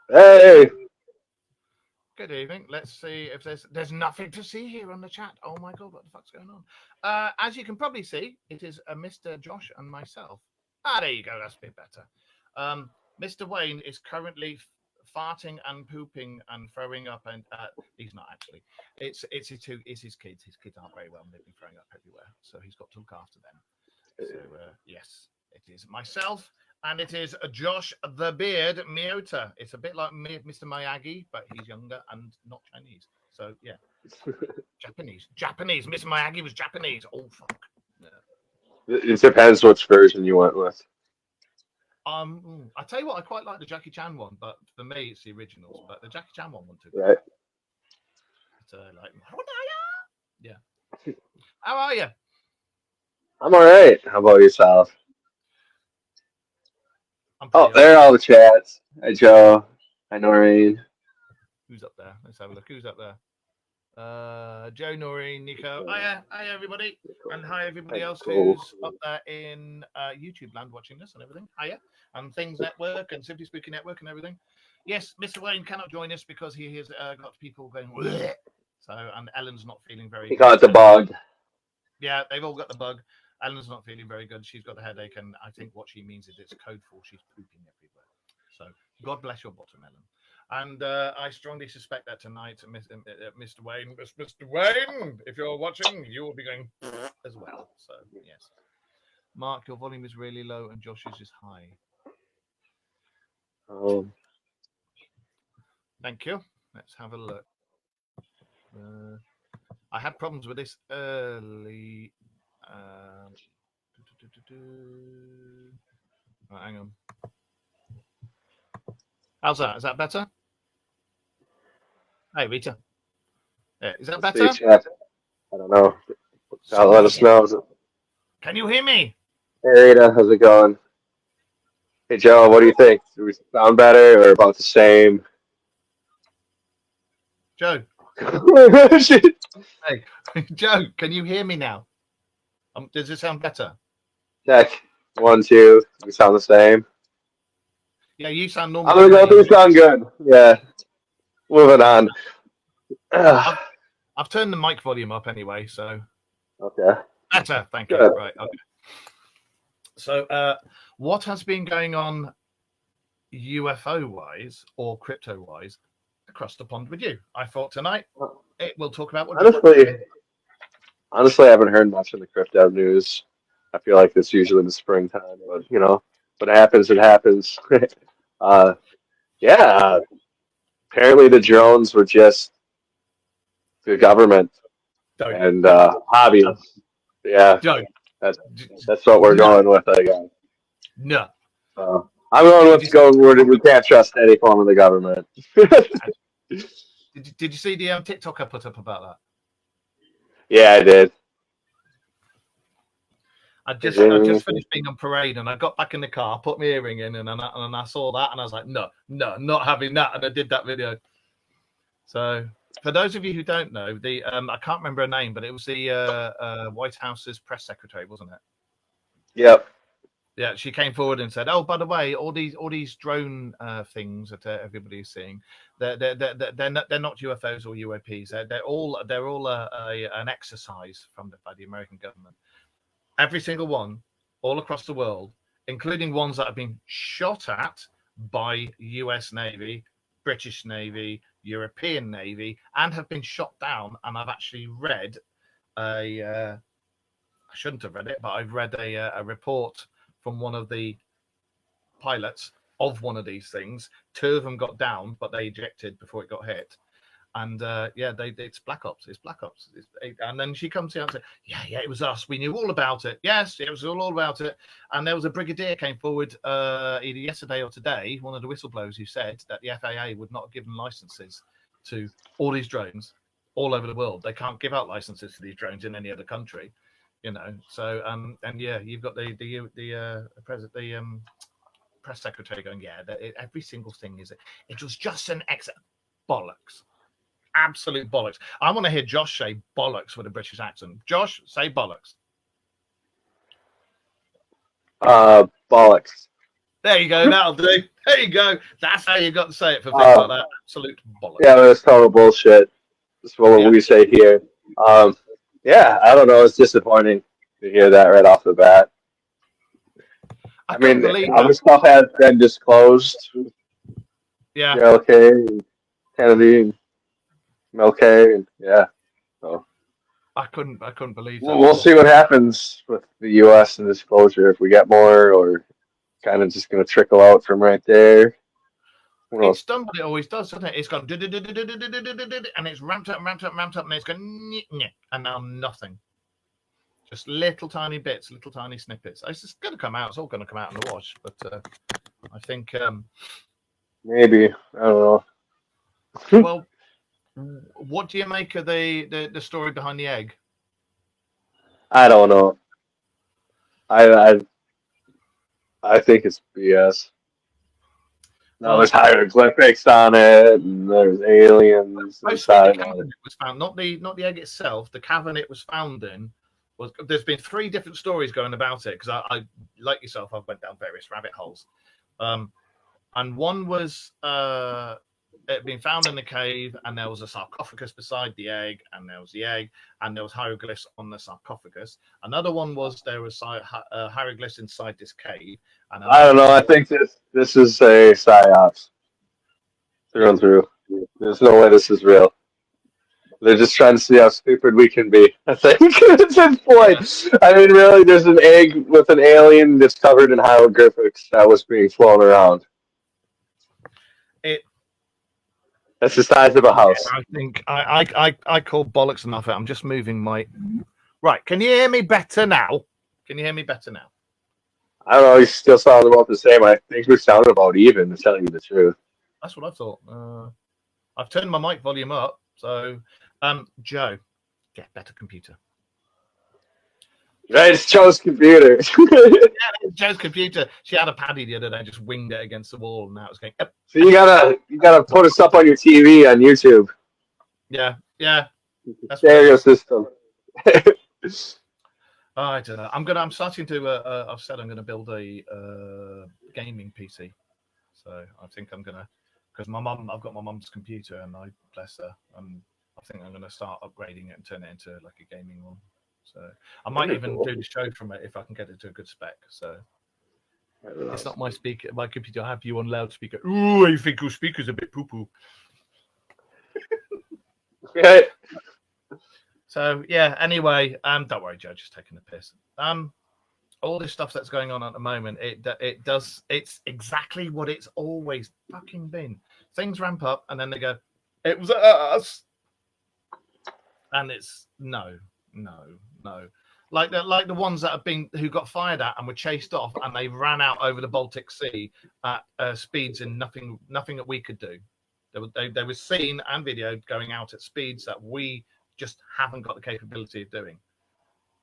Hey, Good evening. Let's see if there's nothing to see here on the chat. Oh my god, what the fuck's going on? As you can probably see, it is Mr. Josh and myself. There you go. That's a bit better. Mr. Wayne is currently farting and pooping and throwing up, and he's not actually. It's his kids. His kids aren't very well, and they've been throwing up everywhere, so he's got to look after them. So yes, it is myself. And it is Josh the Beard Miota. It's a bit like Mr. Miyagi, but he's younger and not Chinese. So yeah, Japanese. Mr. Miyagi was Japanese. Oh fuck. Yeah. it depends which version you went with. I tell you what, I quite like the Jackie Chan one, but for me, it's the originals. But the Jackie Chan one too. Right. It's like, yeah. How are you? I'm all right. How about yourself? Oh, Pretty there are all the chats. Hi, Joe. Hi, Noreen. Who's up there? Let's have a look. Who's up there? Joe, Noreen, Nico. Hiya, everybody. And hi, everybody else who's up there in YouTube land watching this and everything. Hiya. And Things Network and Simply Speaking Network and everything. Yes, Mr. Wayne cannot join us because he has got people going, bleh. So, and Ellen's not feeling very good. He got the bug. Yeah, they've all got the bug. Ellen's not feeling very good. She's got a headache, and I think what she means is it's code for she's pooping everywhere. So, God bless your bottom, Ellen. And I strongly suspect that tonight, Mr. Wayne, if you're watching, you will be going as well. So, yes. Mark, your volume is really low and Josh's is high. Thank you. Let's have a look. I had problems with this early. Right, hang on. How's that? Is that better? Hey, Rita. Yeah, is that better? I don't know. Let us know. Can you hear me? Hey, Rita. How's it going? Hey, Joe. What do you think? Do we sound better or about the same? Joe. Hey, Joe. Can you hear me now? Does it sound better? Check. 1, 2. We sound the same. Yeah, you sound normal. I'm gonna go through sound good. Yeah. Moving on. I've turned the mic volume up anyway, so. Okay. Better, thank you. Right, okay. So, what has been going on UFO-wise or crypto-wise across the pond with you? I thought tonight we'll talk about what. Honestly, I haven't heard much of the crypto news. I feel like it's usually in the springtime, but what happens, it happens. Yeah. Apparently, the drones were just the government and hobbyists. Yeah, that's what we're going with, I guess. No. I'm going with we can't trust any form of the government. Did you see the TikTok I put up about that? Yeah, I did. I just finished being on parade, and I got back in the car, put my earring in, and I saw that, and I was like, no, not having that, and I did that video. So, for those of you who don't know, the I can't remember her name, but it was the White House's press secretary, wasn't it? Yep. Yeah, she came forward and said, "Oh, by the way, all these drone things that everybody's seeing, they're not UFOs or UAPs. They're all an exercise by the American government. Every single one, all across the world, including ones that have been shot at by U.S. Navy, British Navy, European Navy, and have been shot down. And I've actually read I shouldn't have read it, but I've read a report from one of the pilots of one of these things. 2 of them got down, but they ejected before it got hit. And it's Black Ops. It's Black Ops. And then she comes out and says, yeah, it was us. We knew all about it. Yes, it was all about it. And there was a brigadier came forward either yesterday or today, one of the whistleblowers, who said that the FAA would not have given licenses to all these drones all over the world. They can't give out licenses to these drones in any other country, So and yeah, you've got the press secretary going, every single thing it was just an bollocks. Absolute bollocks. I want to hear Josh say bollocks with a British accent. Josh, say bollocks. Bollocks. There you go. That'll do. There you go. That's how you got to say it for things like that. Absolute bollocks. Yeah, that's total bullshit. That's what we say here. Yeah, I don't know. It's disappointing to hear that right off the bat. I mean, other stuff has been disclosed. Yeah. JLK, Kennedy, MLK, and yeah. So I couldn't believe that. We'll see what happens with the U.S. and disclosure. If we get more, or kind of just going to trickle out from right there. It's done what it always does, doesn't it? It's gone and it's ramped up, and it's gone and now nothing. Just little tiny bits, little tiny snippets. It's just going to come out. It's all going to come out in the wash. But I think maybe, I don't know. Well, what do you make of the story behind the egg? I don't know. I think it's BS. No, there's hieroglyphics on it, and there's aliens inside. The cavern it was found, not the egg itself. The cavern it was found in was. There's been 3 different stories going about it, because I like yourself, I've went down various rabbit holes, and one was it had been found in the cave, and there was a sarcophagus beside the egg, and there was the egg, and there was hieroglyphs on the sarcophagus. Another one was there was hieroglyphs inside this cave. And I don't know. I think this is a psyops through and through. There's no way this is real. They're just trying to see how stupid we can be. I think it's this point. I mean, really, there's an egg with an alien that's covered in hieroglyphics that was being flown around. That's the size of a house. I think I call bollocks enough. I'm just moving my. Right. Can you hear me better now? I don't know. You still sound about the same. I think we sound about even, to tell you the truth. That's what I thought. I've turned my mic volume up. So, Joe, get better computer. Right, it's Joe's computer. Yeah, Joe's computer. She had a paddy the other day, just winged it against the wall, and now it's going. So you gotta put us up on your TV on YouTube. Yeah. That's stereo system. I don't know. I'm starting to. I've said I'm going to build a gaming PC. So I think I'm gonna, because I've got my mum's computer, and I bless her, and I think I'm going to start upgrading it and turn it into like a gaming one. So I might even do the show from it if I can get it to a good spec. So it's not my speaker, my computer. I have you on loudspeaker. Ooh, I think your speaker's a bit poo-poo. Okay. So yeah. Anyway, don't worry, Joe. Just taking the piss. All this stuff that's going on at the moment, it's exactly what it's always fucking been. Things ramp up, and then they go, "It was us," and it's no. Like the ones that who got fired at and were chased off, and they ran out over the Baltic Sea at speeds in nothing that we could do. They were seen and videoed going out at speeds that we just haven't got the capability of doing.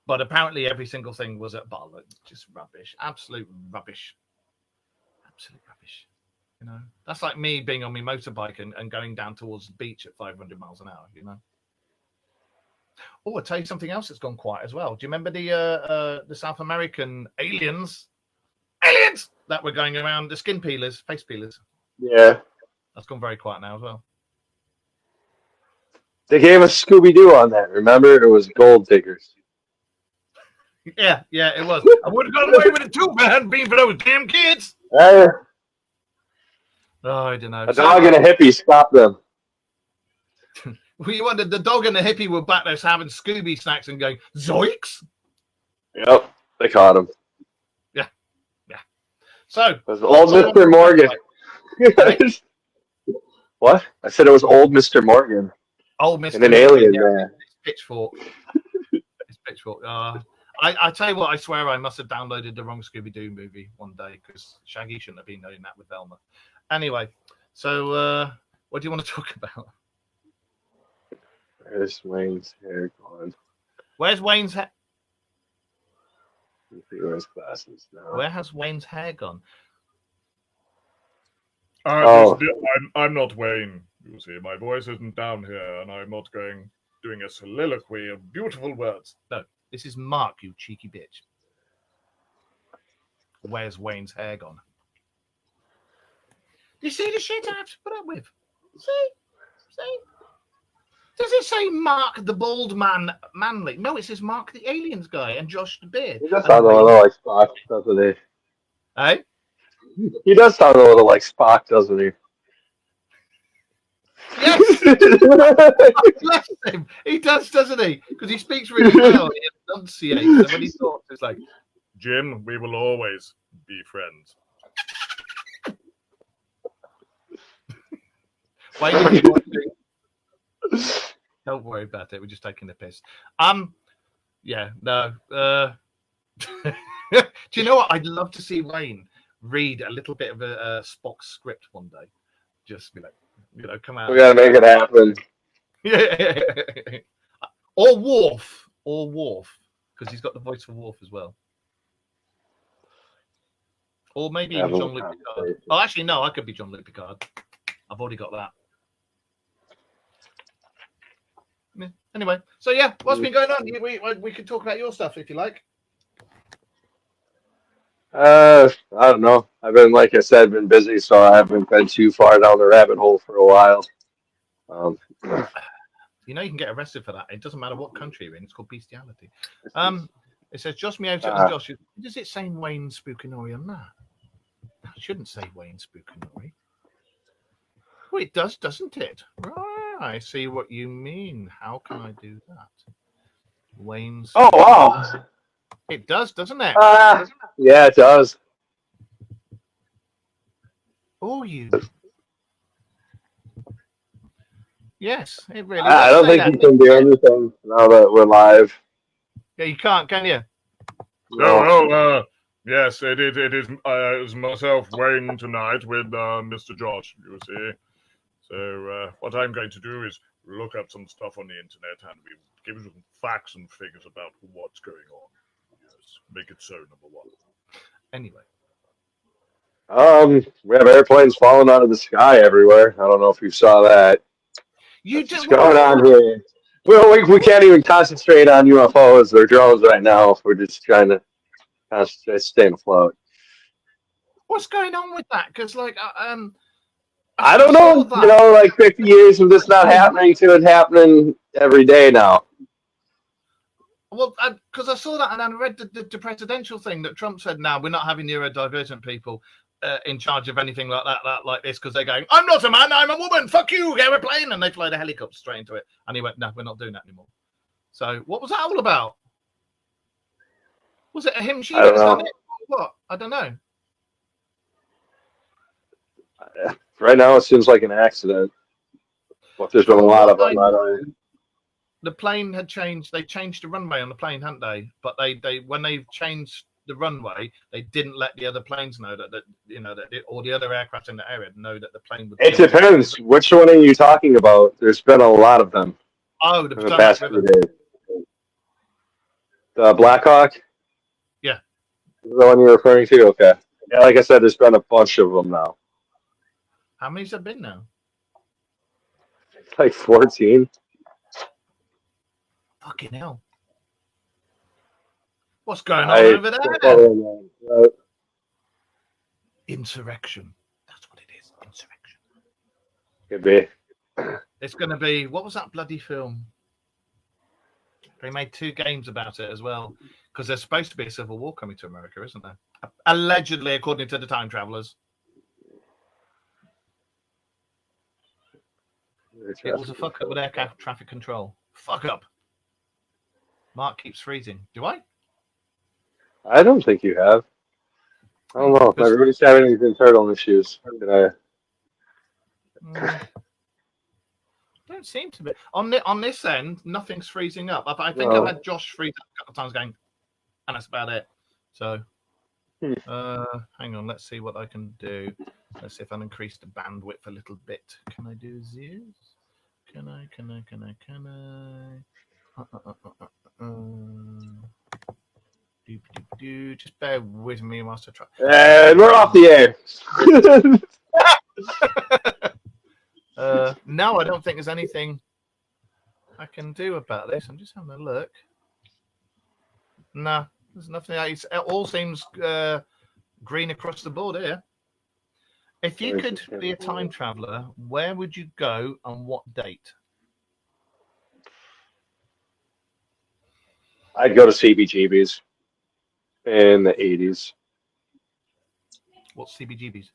But apparently every single thing was at just rubbish, absolute rubbish. You know, that's like me being on my motorbike and going down towards the beach at 500 miles an hour. You know. Oh, I'll tell you something else that's gone quiet as well. Do you remember the South American aliens that were going around, the face peelers? Yeah. That's gone very quiet now as well. They gave us Scooby-Doo on that. Remember? It was gold diggers. Yeah, it was. I would have got away with it too, man, being for those damn kids. Oh, I don't know. A dog and a hippie stopped them. You wanted the dog and the hippie were back there having Scooby snacks and going, zoinks? Yep, they caught him. Yeah. So it was old Mr. Morgan. What? I said it was old Mr. Morgan. Old Mr. And an alien there. It's Pitchfork. I tell you what, I swear I must have downloaded the wrong Scooby-Doo movie one day, because Shaggy shouldn't have been doing that with Velma. Anyway, so what do you want to talk about? Where's Wayne's hair gone? Where's Wayne's hair? He wears glasses now. Where has Wayne's hair gone? I'm not Wayne. You see, my voice isn't down here, and I'm not doing a soliloquy of beautiful words. No, this is Mark, you cheeky bitch. Where's Wayne's hair gone? You see the shit I have to put up with? See? Does it say Mark the Bald Man Manley? No, it says Mark the Aliens guy and Josh the Beard. He does sound a little like Spock, doesn't he? Hey? He does sound a little like Spock, doesn't he? Yes! Bless him. He does, doesn't he? Because he speaks really well. He enunciates. And when he talks, it's like, Jim, we will always be friends. wait, if you're watching. Don't worry about it. We're just taking the piss. Yeah, no. Do you know what? I'd love to see Wayne read a little bit of a Spock script one day. Just be like, come out. We gotta make it happen. Yeah. Or Worf, because he's got the voice for Worf as well. Or maybe even Jean-Luc Picard. Oh, actually, no, I could be Jean-Luc Picard. I've already got that. Yeah. Anyway, so yeah, what's been going on? We could talk about your stuff if you like. I don't know. I've been, like I said, been busy, so I haven't been too far down the rabbit hole for a while. You know you can get arrested for that. It doesn't matter what country you're in. It's called bestiality. It says Josh Miota and Josh. Does it say Wayne Spookinori on that? That shouldn't say Wayne Spookinori. Well, it does, doesn't it? Right. I see what you mean. How can I do that? Wayne. Oh wow! It does, doesn't it? Yeah, it does. Oh, you. Yes, it really. I don't think you can do anything now that we're live. Yeah, you can't, can you? No. Yes, it is myself, Wayne, tonight with Mr. Josh, you see. So what I'm going to do is look up some stuff on the internet and we give you some facts and figures about what's going on. Yes, make it so, number one. Anyway. We have airplanes falling out of the sky everywhere. I don't know if you saw that. What's going on here? Well, we can't even concentrate on UFOs or drones right now. We're just trying to concentrate, stay afloat. What's going on with that? Because, like, I don't know. You know, like 50 years of this not happening to it happening every day now. Well, because I saw that and I read the presidential thing that Trump said, now we're not having neurodivergent people in charge of anything like that, like this, because they're going, I'm not a man, I'm a woman, fuck you, airplane, and they fly the helicopter straight into it. And he went, no, we're not doing that anymore. So what was that all about? Was it a him, she, what? I don't know. Right now, it seems like an accident. But there's been a lot of them. The plane had changed. They changed the runway on the plane, hadn't they? But they when they changed the runway, they didn't let the other planes know that or the other aircraft in the area know that the plane would. It depends. Which one are you talking about? There's been a lot of them. Oh, the past few days. The Blackhawk. Yeah. The one you're referring to? Okay. Yeah, like I said, there's been a bunch of them now. How many's there been now? Like 14. Fucking hell. What's going on over there? Insurrection. That's what it is. Insurrection. Could be. It's going to be, what was that bloody film? They made 2 games about it as well. Because there's supposed to be a civil war coming to America, isn't there? Allegedly, according to the time travelers. It was a fuck up with air traffic control. Fuck up. Mark keeps freezing. Do I? I don't think you have. I don't know. Everybody's having these internal issues. Don't seem to be. On this end, nothing's freezing up. I think I've had Josh freeze up a couple of times going, and that's about it. So, hang on. Let's see what I can do. Let's see if I can increase the bandwidth a little bit. Can I do this? Can I? Just bear with me whilst I try. And we're off the air. No, I don't think there's anything I can do about this. I'm just having a look. No, there's nothing. It all seems green across the board here. If you could be a time traveler, where would you go and what date? I'd go to CBGB's in the 80s. What's CBGB's?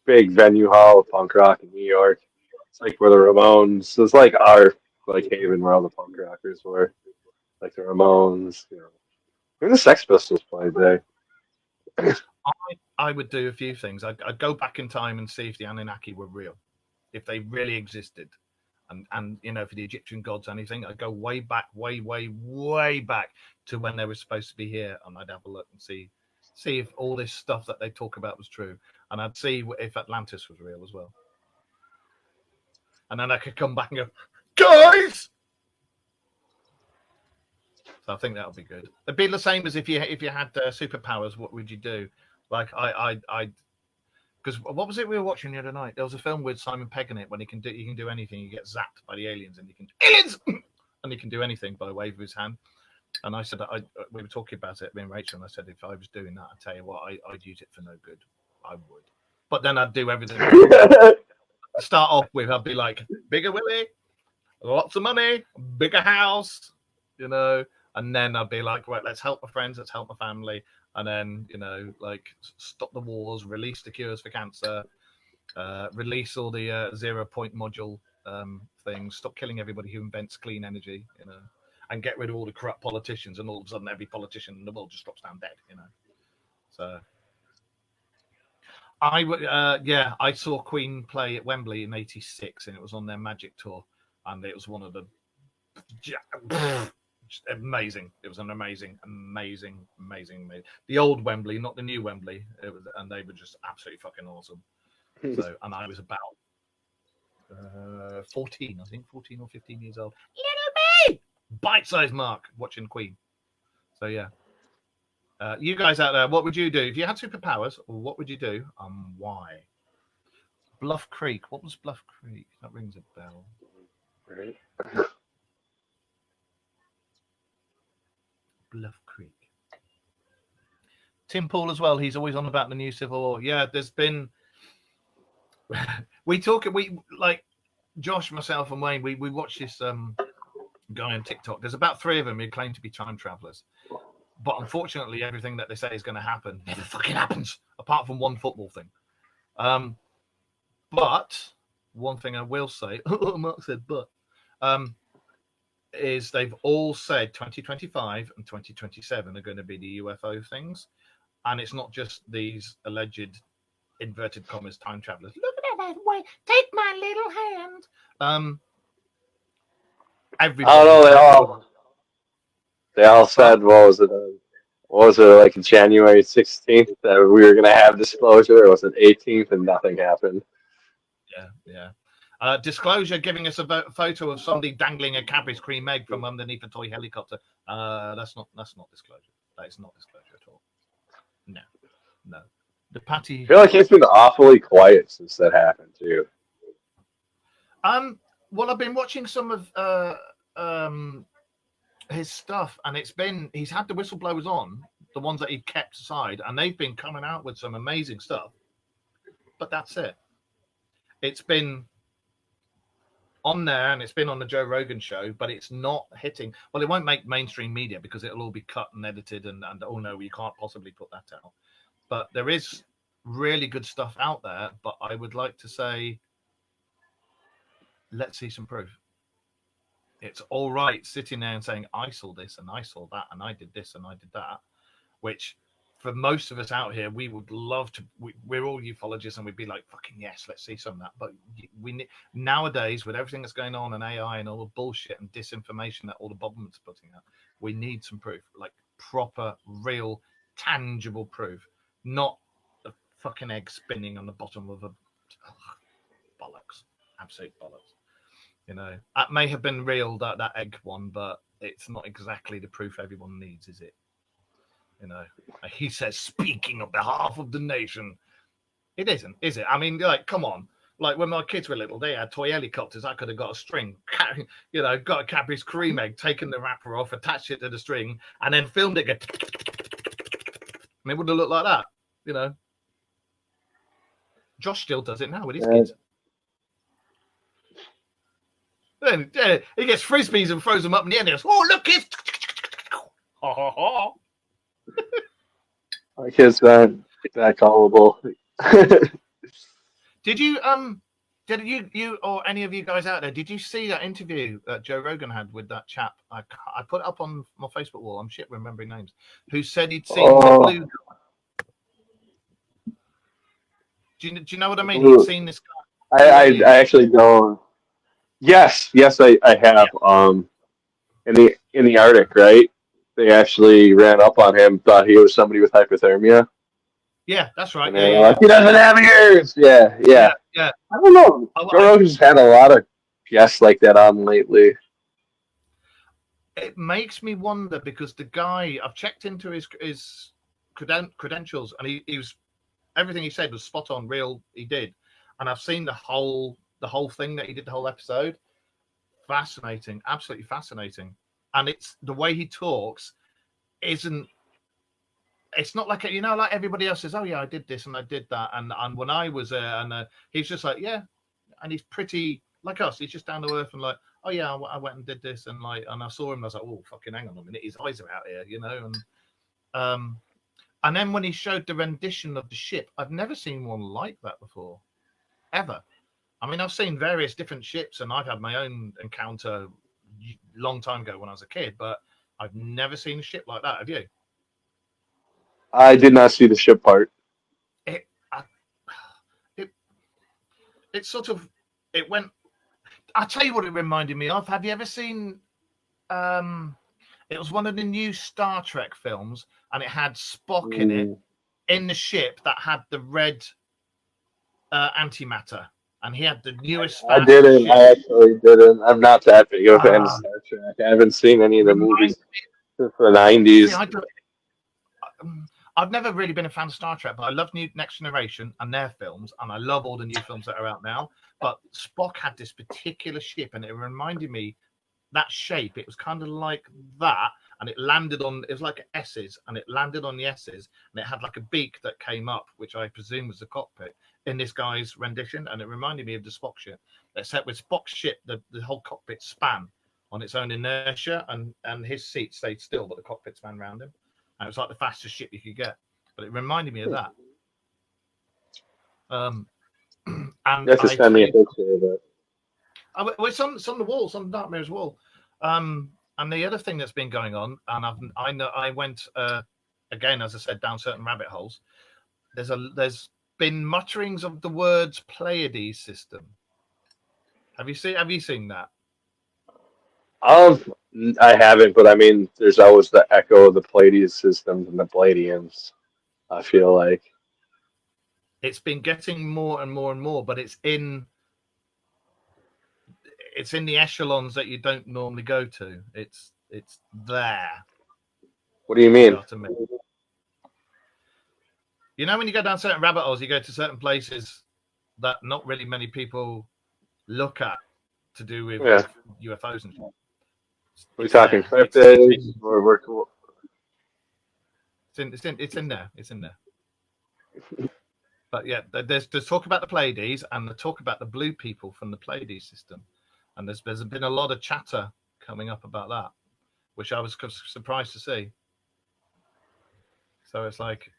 Big venue hall of punk rock in New York. It's like where the Ramones. It's like our like haven where all the punk rockers were, like the Ramones. Even the Sex Pistols played there. I would do a few things. I'd go back in time and see if the Anunnaki were real, if they really existed, and for the Egyptian gods, anything. I'd go way back, way back to when they were supposed to be here, and I'd have a look and see if all this stuff that they talk about was true, and I'd see if Atlantis was real as well. And then I could come back and go, guys. So I think that would be good. It'd be the same as if you had superpowers. What would you do? Like because what was it we were watching the other night? There was a film with Simon Pegg in it when he can do anything. You get zapped by the aliens, and and he can do anything by a wave of his hand. And I said we were talking about it, me and Rachel, and I said if I was doing that, I'd tell you what, I'd use it for no good. I would, but then I'd do everything. Start off with, I'd be like, bigger Willie, lots of money, bigger house, and then I'd be like, right, let's help my friends, let's help my family, and then like stop the wars, release the cures for cancer, release all the 0 point module things, stop killing everybody who invents clean energy, and get rid of all the corrupt politicians, and all of a sudden every politician in the world just drops down dead, So I saw Queen play at Wembley in '86, and it was on their Magic tour, and it was one of the amazing. It was an amazing. The old Wembley, not the new Wembley. And they were just absolutely fucking awesome. So, and I was about 14 or 15 years old. Little me, bite-sized Mark watching Queen. So yeah. You guys out there, what would you do if you had superpowers? What would you do and why? Bluff Creek. What was Bluff Creek? That rings a bell. Right. Bluff Creek. Tim Paul as well. He's always on about the new Civil War. Yeah, there's been. We like Josh, myself, and Wayne. We watch this guy on TikTok. There's about 3 of them who claim to be time travelers. But unfortunately, everything that they say is going to happen never fucking happens, apart from one football thing. But one thing I will say, Mark said, but is they've all said 2025 and 2027 are going to be the UFO things, and it's not just these alleged inverted commas time travelers. Look at that way. Take my little hand. Everybody. I don't know. They all said, what was it like January 16th that we were going to have disclosure, or was it 18th and nothing happened? Yeah. Disclosure giving us a photo of somebody dangling a Cadbury's cream egg from underneath a toy helicopter. That's not disclosure. That is not disclosure at all. No. The Patty. I feel like it's been awfully quiet since that happened too. Well, I've been watching some of his stuff, and he's had the whistleblowers on, the ones that he kept aside, and they've been coming out with some amazing stuff. But that's it. It's been on there, and it's been on the Joe Rogan show, but it's not hitting. Well, it won't make mainstream media because it'll all be cut and edited, and oh no, you can't possibly put that out. But there is really good stuff out there. But I would like to say, let's see some proof. It's all right sitting there and saying, I saw this and I saw that and I did this and I did that, which for most of us out here, we would love to. We're all ufologists and we'd be like, fucking yes, let's see some of that. But we nowadays, with everything that's going on and AI and all the bullshit and disinformation that all the government's putting out, we need some proof, like proper, real, tangible proof, not a fucking egg spinning on the bottom of a bollocks, absolute bollocks. That may have been real, that egg one, but it's not exactly the proof everyone needs, is it? He says, speaking on behalf of the nation. It isn't, is it? I mean, like, come on. Like, when my kids were little, they had toy helicopters. I could have got a string, got a Cadbury's cream egg, taken the wrapper off, attached it to the string, and then filmed it. And it would have looked like that, Josh still does it now with his Yeah. kids. Then he gets frisbees and throws them up in the air and he goes, "Oh, look, it's." Ha, ha, ha. My kids that gullible. Did you or any of you guys out there, did you see that interview that Joe Rogan had with that chap? I put it up on my Facebook wall. I'm shit remembering names. Who said he'd seen the blue guy. Do you know what I mean? He'd seen this guy. I actually don't. Yes, I have. In the Arctic, right? They actually ran up on him, thought he was somebody with hypothermia. Yeah, that's right. And they were like, he doesn't have ears. Yeah. Yeah. I don't know. Joe Rogan's had a lot of guests like that on lately. It makes me wonder because the guy, I've checked into his credentials, and he was, everything he said was spot on, real. He did, and I've seen the whole thing that he did, the whole episode. Fascinating, absolutely fascinating. And it's the way he talks isn't. It's not like like everybody else says, "Oh yeah, I did this and I did that," and when I was there, and he's just like, yeah, and he's pretty like us. He's just down to earth and like, "Oh yeah, I went and did this," and I saw him. And I was like, "Oh fucking hang on a minute, his eyes are out here," and then when he showed the rendition of the ship, I've never seen one like that before, ever. I mean, I've seen various different ships, and I've had my own encounter long time ago when I was a kid, but I've never seen a ship like that. Have you? I did not see the ship part. It sort of, it went. I'll tell you what it reminded me of. Have you ever seen? It was one of the new Star Trek films, and it had Spock in it, in the ship that had the red antimatter, and he had the newest. I didn't. Ship. I actually didn't. I'm not that big of a fan of Star Trek. I haven't seen any of the movies since the 90s. See, I've never really been a fan of Star Trek, but I love Next Generation and their films, and I love all the new films that are out now. But Spock had this particular ship, and it reminded me that shape. It was kind of like that, and it landed on. It was like S's, and it landed on the S's, and it had like a beak that came up, which I presume was the cockpit in this guy's rendition, and it reminded me of the Spock ship. Except with Spock's ship, the whole cockpit span on its own inertia, and his seat stayed still, but the cockpit span around him. And it was like the fastest ship you could get, but it reminded me of that. And you have to send me a picture of it. It's on the wall, it's on the Dark Mirror's wall. And the other thing that's been going on, and I went again, as I said, down certain rabbit holes. There's been mutterings of the words Pleiades system. Have you seen that? I haven't, but I mean, there's always the echo of the Pleiades systems and the Pleiadians. I feel like it's been getting more and more and more, but it's in the echelons that you don't normally go to. It's there. What do you mean? You know, when you go down certain rabbit holes, you go to certain places that not really many people look at to do with UFOs and shit. We're talking cryptids, or we're cool. It's in there. It's in there. But yeah, there's talk about the Pleiades and the talk about the blue people from the Pleiades system, and there's been a lot of chatter coming up about that, which I was surprised to see. So it's like,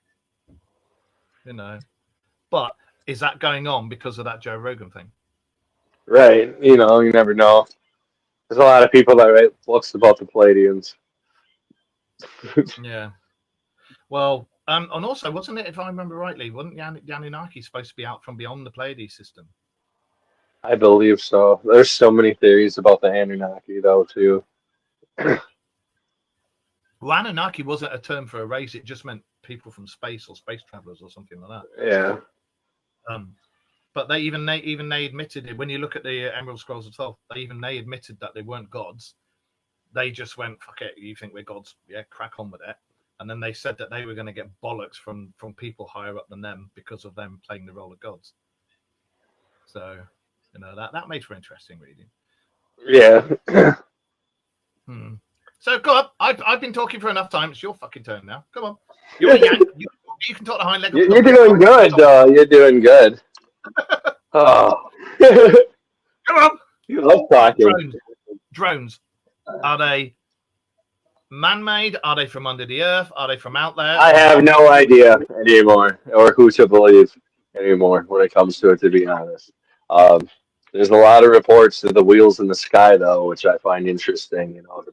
but is that going on because of that Joe Rogan thing? Right. You never know. There's a lot of people that write books about the Pleiadians. Yeah. Well, and also, wasn't it, if I remember rightly, wasn't the Anunnaki supposed to be out from beyond the Pleiades system? I believe so. There's so many theories about the Anunnaki, though, too. Well, Anunnaki wasn't a term for a race. It just meant people from space or space travelers or something like that. Yeah. But they admitted it. When you look at the Emerald Scrolls of Thoth, they admitted that they weren't gods. They just went, fuck it, you think we're gods? Yeah, crack on with it. And then they said that they were going to get bollocks from people higher up than them because of them playing the role of gods. So, that made for interesting reading. Yeah. So go up. I've been talking for enough time. It's your fucking turn now. Come on. You're a yank. You can talk the hind leg. You're doing good, though. You're doing good. Oh. Come on. You love talking. Drones. Are they man-made? Are they from under the earth? Are they from out there? I have no idea anymore, or who to believe anymore when it comes to it. To be honest, there's a lot of reports of the wheels in the sky, though, which I find interesting. You know, the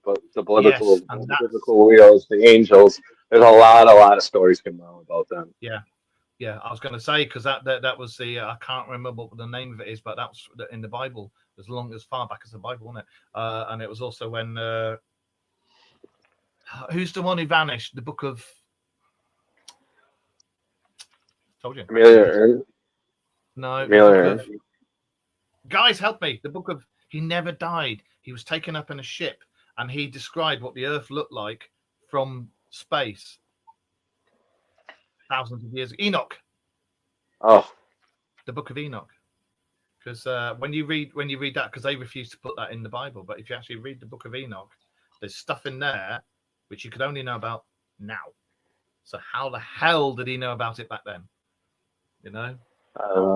Yes, and that's biblical wheels, the angels. There's a lot of stories coming out about them. yeah. I was going to say because that was the I can't remember what the name of it is, but that's in the Bible as far back as the Bible, wasn't it? And it was also when who's the one who vanished? The book of told you. Amelia Earhart. No, Amelia Earhart. Guys, help me. The book of he never died. He was taken up in a ship, and he described what the Earth looked like from space. Thousands of years. Enoch. Oh, The book of Enoch. Because when you read that, because they refuse to put that in the Bible, but if you actually read the book of Enoch, there's stuff in there which you could only know about now. So how the hell did he know about it back then? You know,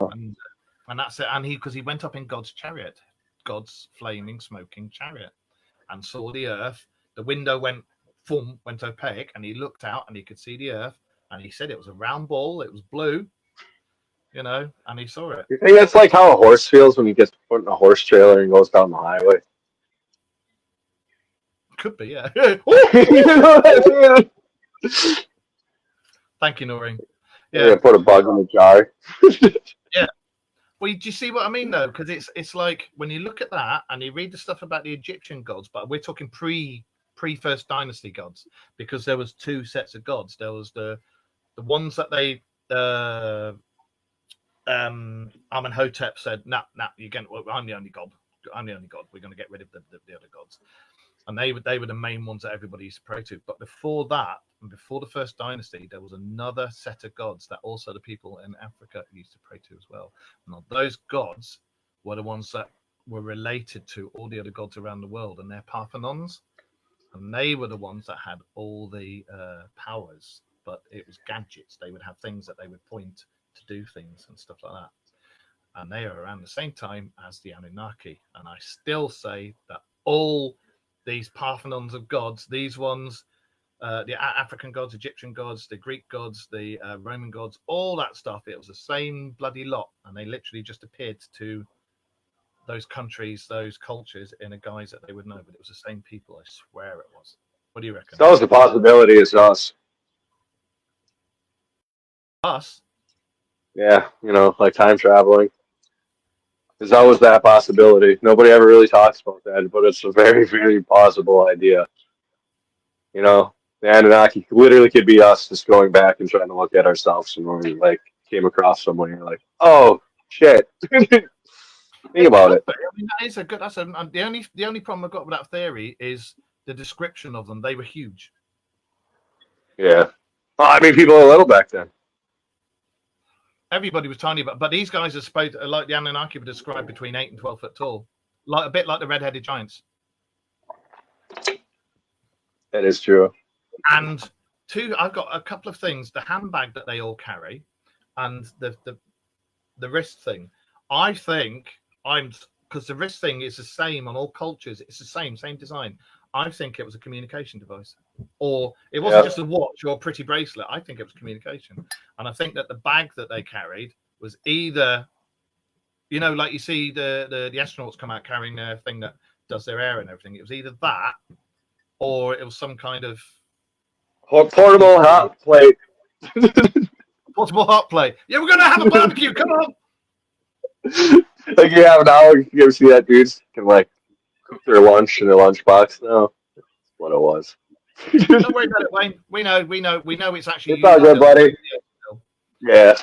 and that's it. And because he went up in God's chariot, God's flaming, smoking chariot, and saw the earth. The window went opaque, and he looked out and he could see the earth. And he said it was a round ball. It was blue. You know, and he saw it. You think that's like how a horse feels when he gets put in a horse trailer and goes down the highway? Could be, yeah. Thank you, Noreen. Yeah, put a bug in a jar. Yeah. Well, do you see what I mean, though? Because it's like when you look at that and you read the stuff about the Egyptian gods, but we're talking pre First Dynasty gods, because there was two sets of gods. There was the ones that they Amenhotep said, "Nah, I'm the only god. I'm the only god. We're going to get rid of the other gods." And they were the main ones that everybody used to pray to. But before that, and before the First Dynasty, there was another set of gods that also the people in Africa used to pray to as well. And those gods were the ones that were related to all the other gods around the world, and they're Parthenons. And they were the ones that had all the powers, but it was gadgets. They would have things that they would point to do things and stuff like that. And they are around the same time as the Anunnaki. And I still say that all these Parthenons of gods, these ones, the African gods, Egyptian gods, the Greek gods, the Roman gods, all that stuff, it was the same bloody lot. And they literally just appeared to those countries, those cultures in a guise that they would know. But it was the same people, I swear it was. What do you reckon? So the possibility is us. Us? Yeah, like time traveling. There's always that possibility. Nobody ever really talks about that, but it's a very, very possible idea. The Anunnaki literally could be us just going back and trying to look at ourselves and when we came across someone, you're like, oh shit. Think about it. I mean, that is a good. The only problem I've got with that theory is the description of them. They were huge. Yeah. Well, I mean, people were little back then. Everybody was tiny, but these guys are supposed, like the Anunnaki, were described between 8 and 12 foot tall, a bit like the red-headed giants. That is true. And I've got a couple of things: the handbag that they all carry, and the wrist thing. I think because the wrist thing is the same on all cultures. It's the same design. I think it was a communication device, or it wasn't just a watch or a pretty bracelet. I think it was communication, and I think that the bag that they carried was either, like you see the astronauts come out carrying their thing that does their air and everything. It was either that, or it was some kind of portable hot plate. Portable hot plate. Yeah, we're gonna have a barbecue. Come on. Like you have now. You ever see that dudes can cook their lunch in their lunchbox? No, that's what it was. Don't worry about it, Wayne. We know it's actually. It's all good, buddy. Yeah.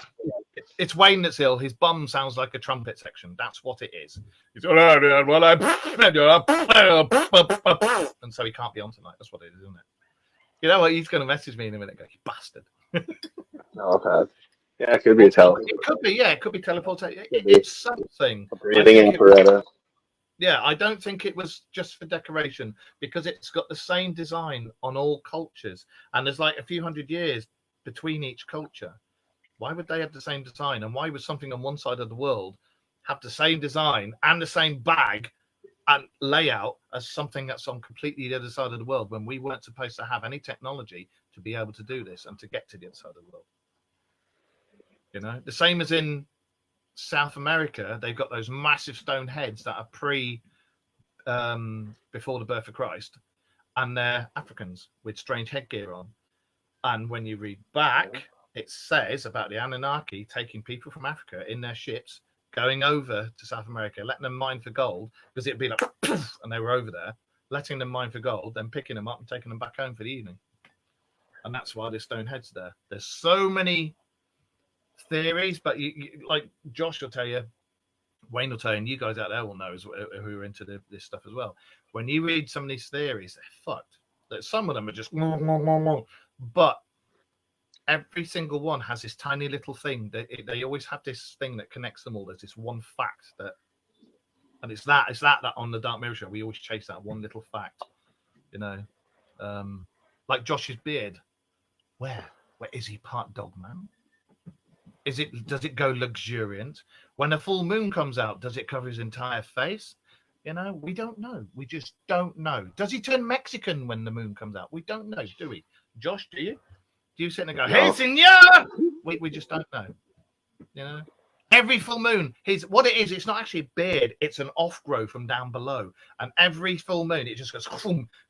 It's Wayne that's ill. His bum sounds like a trumpet section. That's what it is. He's all right, well, and so he can't be on tonight. That's what it is, isn't it? You know what? He's going to message me in a minute. Go, you bastard. Okay. Yeah, it could be a teleport. It could be. Yeah, it could be teleportation. It's something. Breathing infrared. Yeah, I don't think it was just for decoration because it's got the same design on all cultures, and there's like a few hundred years between each culture. Why would they have the same design? And why would something on one side of the world have the same design and the same bag and layout as something that's on completely the other side of the world when we weren't supposed to have any technology to be able to do this and to get to the other side of the world? You know, the same as in South America, they've got those massive stone heads that are before the birth of Christ, and they're Africans with strange headgear on. And when you read back, it says about the Anunnaki taking people from Africa in their ships, going over to South America, letting them mine for gold, because it'd be like, poof, and they were over there, letting them mine for gold, then picking them up and taking them back home for the evening. And that's why there's stone heads there. There's so many theories, but you like Josh will tell you, Wayne will tell you, and you guys out there will know who are into this stuff as well. When you read some of these theories, they're fucked. That some of them are just, but every single one has this tiny little thing. They always have this thing that connects them all. There's this one fact that, and it's that on the Dark Mirror Show we always chase that one little fact. You know, like Josh's beard. Where is he part dog man? Does it go luxuriant? When a full moon comes out, does it cover his entire face? You know, we don't know. We just don't know. Does he turn Mexican when the moon comes out? We don't know, do we? Josh, do you? Do you sit and go, hey, senor? We just don't know. You know? Every full moon, what it is, it's not actually a beard, it's an off-grow from down below. And every full moon, it just goes,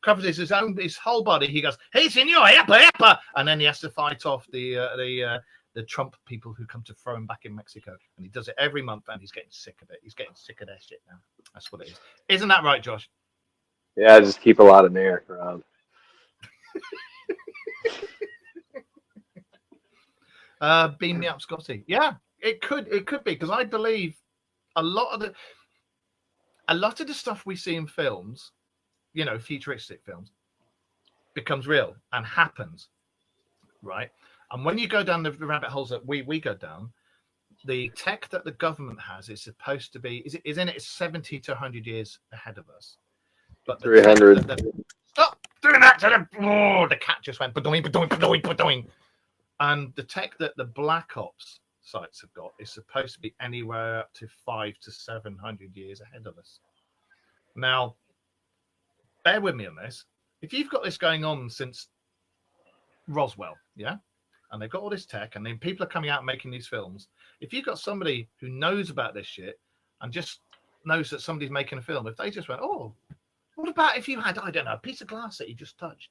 covers his whole body. He goes, hey, senor, eppa. And then he has to fight off the Trump people who come to throw him back in Mexico. And he does it every month, and he's getting sick of it. He's getting sick of their shit now. That's what it is. Isn't that right, Josh? Yeah, just keep a lot of Narek around. Beam me up, Scotty. Yeah, it could be, because I believe a lot of the stuff we see in films, you know, futuristic films, becomes real and happens, right? And when you go down the rabbit holes that we go down, the tech that the government has is supposed to be, isn't it 70 to 100 years ahead of us? But 300. Stop doing that to the cat just went ba-doing. And the tech that the Black Ops sites have got is supposed to be anywhere up to 500 to 700 years ahead of us. Now, bear with me on this. If you've got this going on since Roswell, yeah, and they've got all this tech, and then people are coming out and making these films. If you've got somebody who knows about this shit and just knows that somebody's making a film, if they just went, oh, what about if you had, I don't know, a piece of glass that you just touched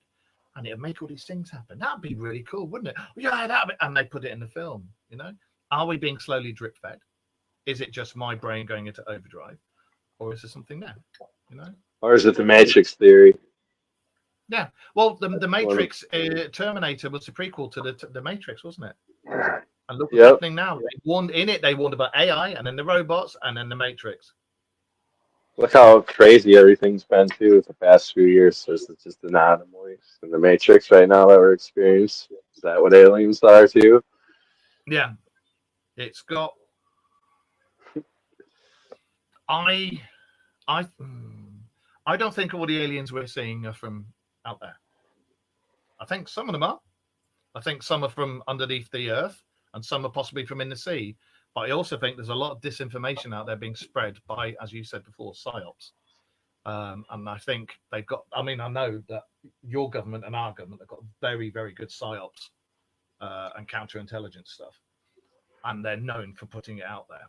and it'd make all these things happen? That'd be really cool, wouldn't it? Yeah, that'd be, and they put it in the film, you know? Are we being slowly drip fed? Is it just my brain going into overdrive? Or is there something there, you know? Or is it the Matrix theory? Yeah. Well, the Matrix, Terminator was the prequel to the Matrix, wasn't it? And look what's happening now. They warned about AI, and then the robots, and then the Matrix. Look how crazy everything's been too with the past few years. There's just anomalies in the Matrix right now that we're experiencing. Is that what aliens are too? Yeah, it's got. I don't think all the aliens we're seeing are from out there. I think some of them are. I think some are from underneath the earth, and some are possibly from in the sea. But I also think there's a lot of disinformation out there being spread by, as you said before, psyops. And I think they've got, I mean, I know that your government and our government have got very, very good psyops and counterintelligence stuff. And they're known for putting it out there.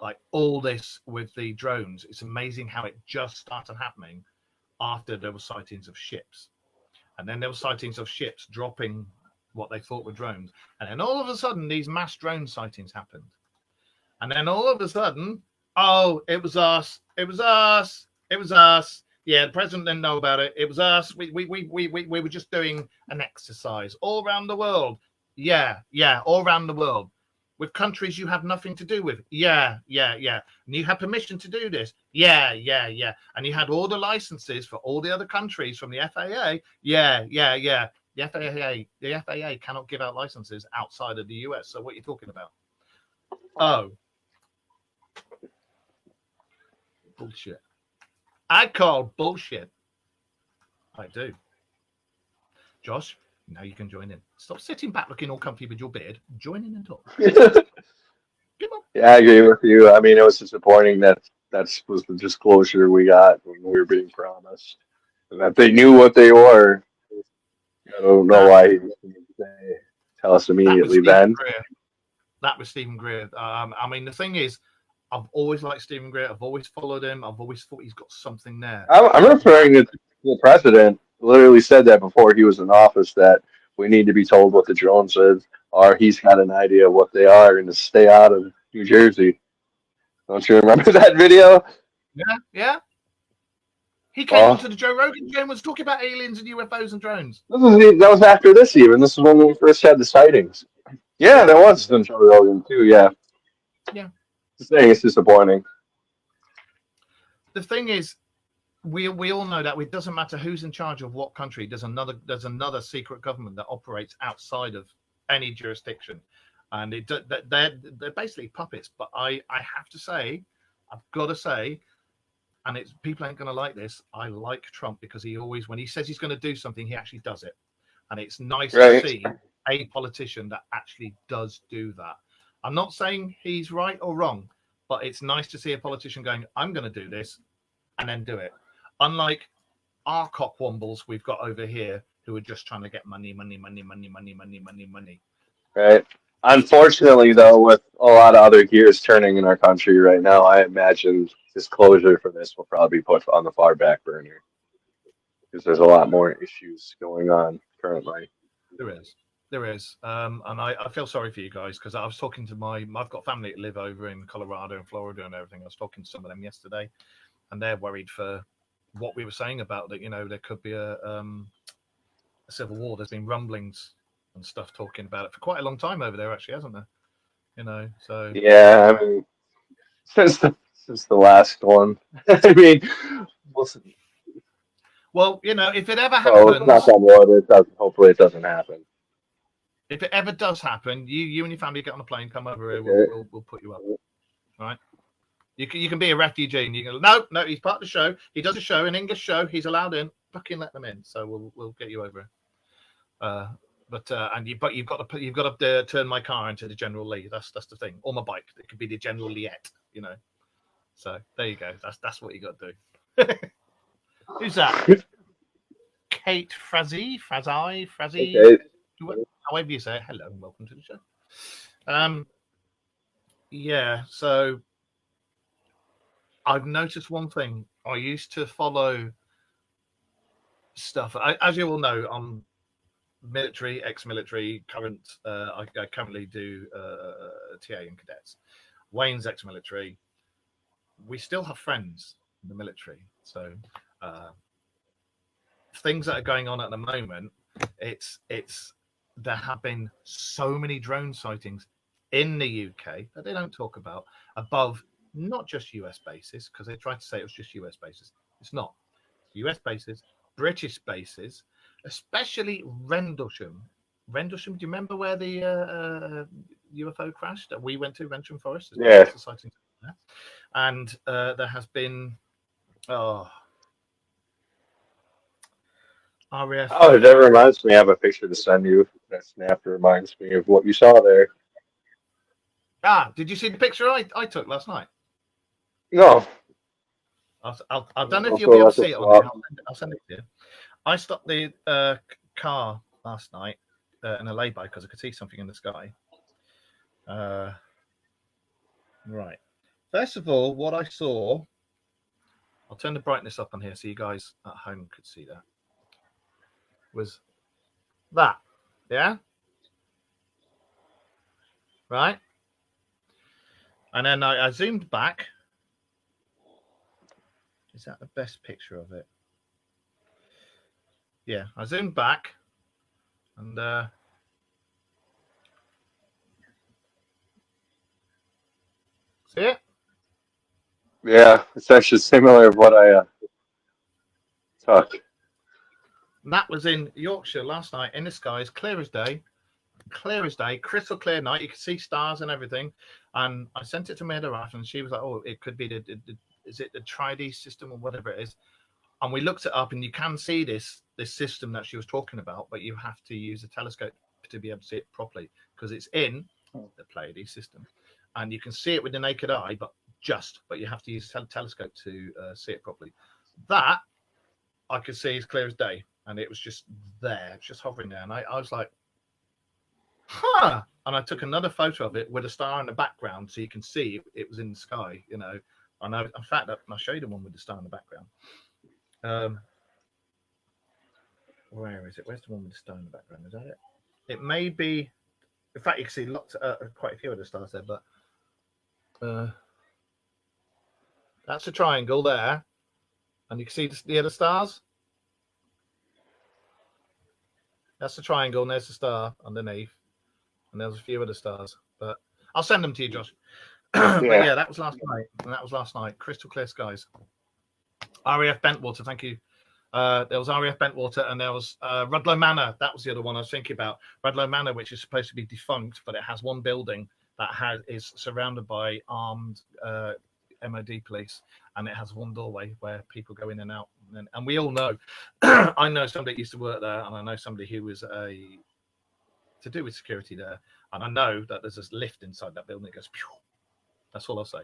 Like all this with the drones, it's amazing how it just started happening after there were sightings of ships. And then there were sightings of ships dropping what they thought were drones. And then all of a sudden, these mass drone sightings happened. And then all of a sudden, oh, it was us. It was us. It was us. Yeah, the president didn't know about it. It was us. We were just doing an exercise all around the world. Yeah, all around the world. With countries you have nothing to do with. Yeah. And you had permission to do this. Yeah. And you had all the licenses for all the other countries from the FAA. Yeah. The FAA cannot give out licenses outside of the US. So what are you talking about? Oh. Bullshit. I call bullshit. I do. Josh, Now you can join in. Stop sitting back looking all comfy with your beard. Join in and talk. Come on. Yeah, I agree with you. I mean, it was disappointing that was the disclosure we got when we were being promised, and that they knew what they were. I don't know why he didn't tell us immediately then. That was Stephen Greer. I mean, the thing is, I've always liked Stephen Greer. I've always followed him. I've always thought he's got something there. I'm referring to the president literally said that before he was in office, that we need to be told what the drones is, or he's got an idea of what they are and to stay out of New Jersey. Don't you remember that video? Yeah. He came onto the Joe Rogan show and was talking about aliens and UFOs and drones. That was after this even. This is when we first had the sightings. Yeah, there was some Joe Rogan too, yeah. Yeah. Just saying it's disappointing. The thing is, we all know that it doesn't matter who's in charge of what country. There's another secret government that operates outside of any jurisdiction, and they're basically puppets. But I have to say, I've got to say, and it's people ain't going to like this. I like Trump because he always, when he says he's going to do something, he actually does it, and it's nice to see a politician that actually does do that. I'm not saying he's right or wrong, but it's nice to see a politician going, "I'm going to do this," and then do it. Unlike our cockwombles we've got over here who are just trying to get money. Right. Unfortunately, though, with a lot of other gears turning in our country right now, I imagine disclosure for this will probably be put on the far back burner because there's a lot more issues going on currently. There is. And I feel sorry for you guys because I was talking to I've got family that live over in Colorado and Florida and everything. I was talking to some of them yesterday, and they're worried for what we were saying about that, there could be a civil war. There's been rumblings and stuff talking about it for quite a long time over there, actually, hasn't there? So yeah, I mean, since the last one, I mean, we'll see. Well, if it ever happens, knock on wood, hopefully it doesn't happen. If it ever does happen, you and your family get on a plane, come over here, we'll put you up. All right. You can be a refugee, and you can no. He's part of the show. He does a show, an English show. He's allowed in. Fucking let them in. So we'll get you over. You've got to turn my car into the General Lee. That's the thing. Or my bike. It could be the General Liette. So there you go. That's what you got to do. Who's that? Kate Frazzy. Okay. However you say it. Hello and welcome to the show. Yeah. So. I've noticed one thing. I used to follow stuff. As you all know, I'm military, ex-military, current. I currently do TA in cadets. Wayne's ex-military. We still have friends in the military. So things that are going on at the moment, there have been so many drone sightings in the UK that they don't talk about above. Not just US bases, because they tried to say it was just US bases. It's not. US bases, British bases, especially Rendlesham. Do you remember where the UFO crashed that we went to, Rendlesham Forest? Yeah. And there has been, RAF. Oh, that reminds me. I have a picture to send you. That snap reminds me of what you saw there. Did you see the picture I took last night? No. I don't know if you'll be able to see it on here. I'll send it to you. I stopped the car last night in a lay-by because I could see something in the sky. Right. First of all, what I saw, I'll turn the brightness up on here so you guys at home could see that, was that. Yeah? Right? And then I zoomed back. Is that the best picture of it? Yeah, I zoomed back and see it? Yeah, it's actually similar to what I took. And that was in Yorkshire last night in the skies, clear as day, crystal clear night. You could see stars and everything. And I sent it to Meda Raff, and she was like, "Oh, it could be is it the Trides system or whatever it is?" And we looked it up, and you can see this system that she was talking about, but you have to use a telescope to be able to see it properly because it's in the Pleiades system, and you can see it with the naked eye, but you have to use a telescope to see it properly. That I could see as clear as day, and it was just there, just hovering there, and I was like, huh. And I took another photo of it with a star in the background, so you can see it was in the sky, you know. And in fact, I'll show you the one with the star in the background. Where is it? Where's the one with the star in the background? Is that it? It may be. In fact, you can see lots, quite a few of the stars there, but that's a triangle there, and you can see the other stars. That's the triangle, and there's the star underneath, and there's a few other stars. But I'll send them to you, Josh. But yeah, that was last night. Crystal clear skies. RAF Bentwater, thank you. There was RAF Bentwater, and there was Rudloe Manor. That was the other one I was thinking about. Rudloe Manor, which is supposed to be defunct, but it has one building that is surrounded by armed MOD police, and it has one doorway where people go in and out. And we all know, I know somebody that used to work there, and I know somebody who was to do with security there, and I know that there's this lift inside that building that goes. Pew. That's all I'll say.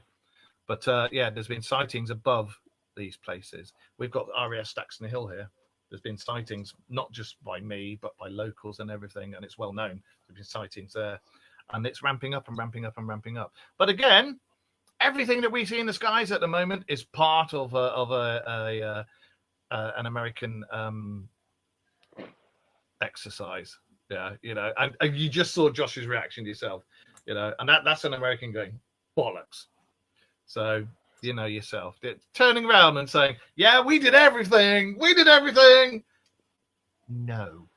But yeah, there's been sightings above these places. We've got RAF Staxton Hill here. There's been sightings not just by me, but by locals and everything, and it's well known. There's been sightings there, and it's ramping up and ramping up and ramping up. But again, everything that we see in the skies at the moment is part of an American exercise. Yeah, you know, and you just saw Josh's reaction to yourself, you know, and that's an American going bollocks. So you know yourself, turning around and saying, "Yeah, we did everything. We did everything." No.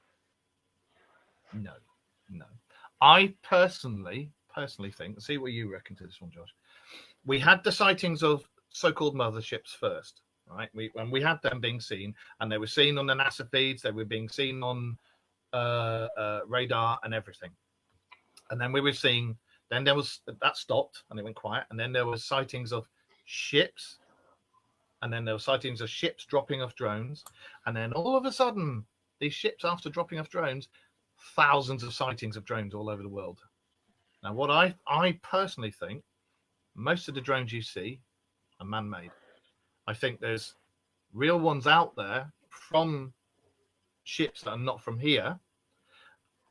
I personally think. See what you reckon to this one, Josh. We had the sightings of so-called motherships first, right? When we had them being seen, and they were seen on the NASA feeds, they were being seen on radar and everything, and then we were seeing. Then there was that stopped and it went quiet, and then there was sightings of ships, and then there were sightings of ships dropping off drones, and then all of a sudden, these ships, after dropping off drones, thousands of sightings of drones all over the world. Now, what I personally think, most of the drones you see are man-made. I think there's real ones out there from ships that are not from here.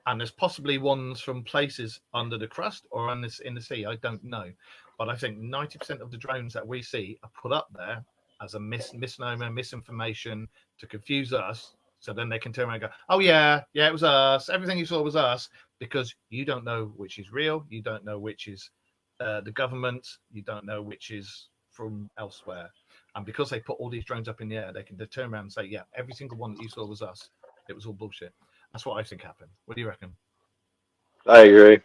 And there's possibly ones from places under the crust or in the sea. I don't know. But I think 90% of the drones that we see are put up there as a misnomer, misinformation to confuse us. So then they can turn around and go, oh, yeah, it was us. Everything you saw was us. Because you don't know which is real. You don't know which is the government. You don't know which is from elsewhere. And because they put all these drones up in the air, they can turn around and say, yeah, every single one that you saw was us. It was all bullshit. That's what I think happened. What do you reckon? I agree.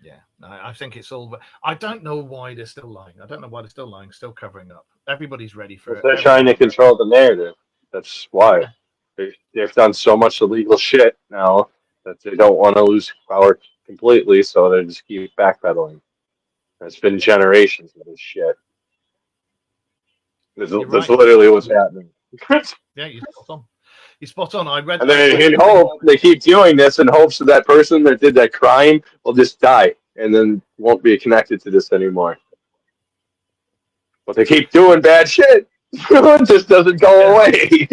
Yeah, I think it's all. I don't know why they're still lying. I don't know why they're still lying, still covering up. Everybody's ready for it. They're trying to control the narrative. That's why. They've done so much illegal shit now that they don't want to lose power completely, so they just keep backpedaling. It's been generations of this shit. That's literally what's happening. Yeah, you're spot on. You're spot on. I read. And then in hope they keep doing this in hopes that that person that did that crime will just die and then won't be connected to this anymore. But they keep doing bad shit. It just doesn't go away.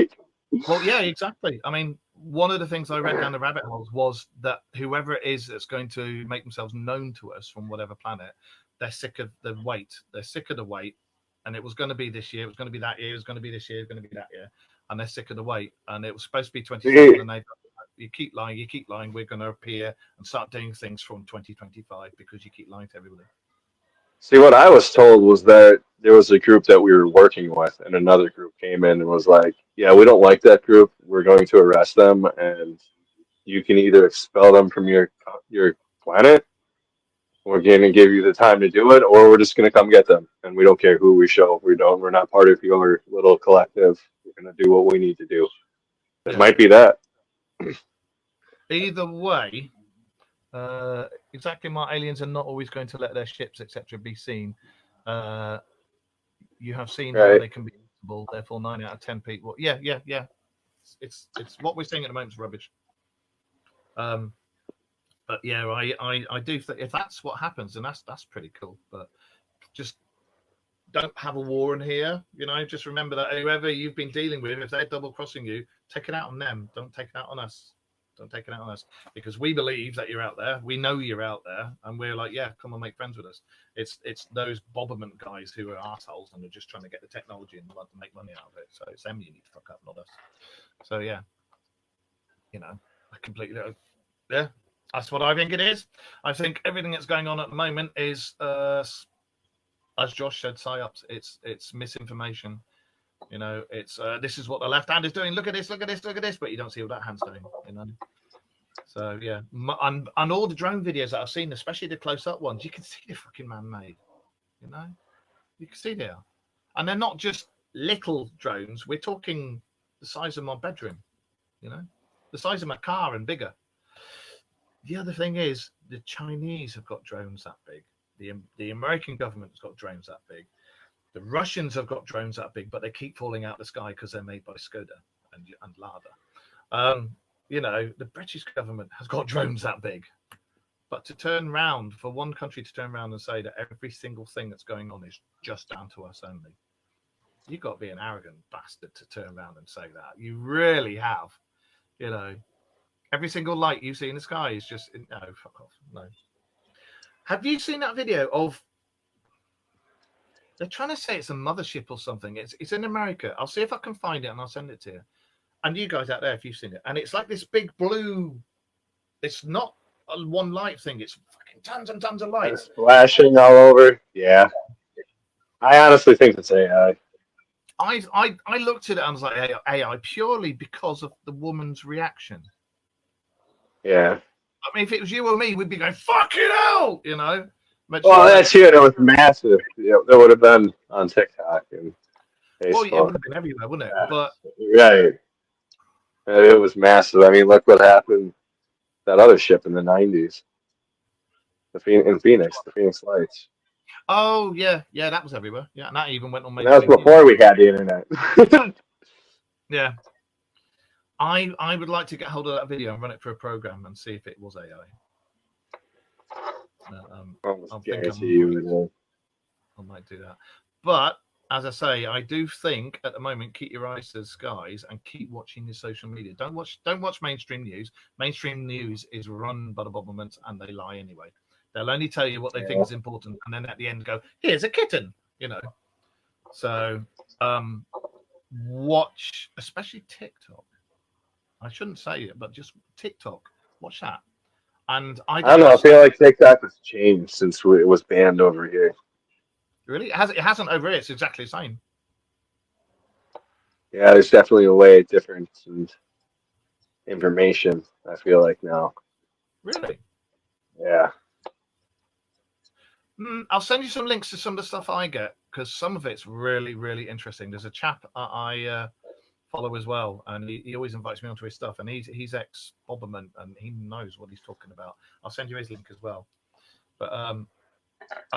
Well, yeah, exactly. I mean, one of the things I read down the rabbit holes was that whoever it is that's going to make themselves known to us from whatever planet, they're sick of the wait. They're sick of the wait. And it was going to be this year. It was going to be that year. It was going to be this year. It was going to be that year. And they're sick of the wait. And it was supposed to be 27. And they, you keep lying. We're going to appear and start doing things from 2025 because you keep lying to everybody. See, what I was told was that there was a group that we were working with, and another group came in and was like, yeah, we don't like that group. We're going to arrest them, and you can either expel them from your planet, we're going to give you the time to do it, or we're just going to come get them. And we don't care who we show. We're not part of your little collective. We're going to do what we need to do. It might be that. Either way, exactly, my aliens are not always going to let their ships, etc., be seen. You have seen how they can be predictable. Therefore, 9 out of 10 people. Yeah. It's what we're seeing at the moment is rubbish. But yeah, I do think if that's what happens, then that's pretty cool. But just don't have a war in here. Just remember that whoever you've been dealing with, if they're double crossing you, take it out on them. Don't take it out on us. Don't take it out on us, because we believe that you're out there. We know you're out there, and we're like, yeah, come and make friends with us. It's those Bobberman guys who are assholes and are just trying to get the technology and want to make money out of it. So it's them you need to fuck up, not us. So yeah, I completely, yeah, that's what I think it is. I think everything that's going on at the moment is, as Josh said, psyops. It's misinformation. It's this is what the left hand is doing. Look at this, look at this, look at this. But you don't see what that hand's doing. So yeah, and all the drone videos that I've seen, especially the close-up ones, you can see they're fucking man-made. You can see they are, and they're not just little drones. We're talking the size of my bedroom. The size of my car and bigger. The other thing is the Chinese have got drones that big. The American government's got drones that big. The Russians have got drones that big, but they keep falling out the sky because they're made by Skoda and Lada. The British government has got drones that big. But to turn around, for one country to turn around and say that every single thing that's going on is just down to us only, you've got to be an arrogant bastard to turn around and say that. You really have. Every single light you see in the sky is just, no, fuck off. No. Have you seen that video of, they're trying to say it's a mothership or something. It's in America. I'll see if I can find it and I'll send it to you. And you guys out there, if you've seen it. And it's like this big blue, it's not a one light thing. It's fucking tons and tons of lights. It's flashing all over. Yeah. I honestly think it's AI. I looked at it and I was like, AI, purely because of the woman's reaction. Yeah. I mean, if it was you or me, we'd be going, fucking hell, Well, that's here. It was massive. That would have been on TikTok and Facebook. Well, it would have been everywhere, wouldn't it? Yeah. But right. It was massive. I mean, look what happened. That other ship in the 90s. In Phoenix, the Phoenix Lights. Oh, yeah, that was everywhere. Yeah, and that even went on. And that was before we had the internet. Yeah. I would like to get hold of that video and run it for a program and see if it was AI. I might do that. But as I say, I do think at the moment, keep your eyes to the skies and keep watching your social media. Don't watch mainstream news. Mainstream news is run by the Bobbermans and they lie anyway. They'll only tell you what they think is important, and then at the end go, "Here's a kitten," So watch, especially TikTok. I shouldn't say it, but just TikTok. Watch that. And I don't know. I feel like TikTok has changed since it was banned over here. Really? It hasn't over here. It's exactly the same. Yeah, there's definitely a way different information, I feel like now. Really? Yeah. I'll send you some links to some of the stuff I get, because some of it's really, really interesting. There's a chap I follow as well, and he always invites me onto his stuff, and he's ex-Bobberman, and he knows what he's talking about. I'll send you his link as well. But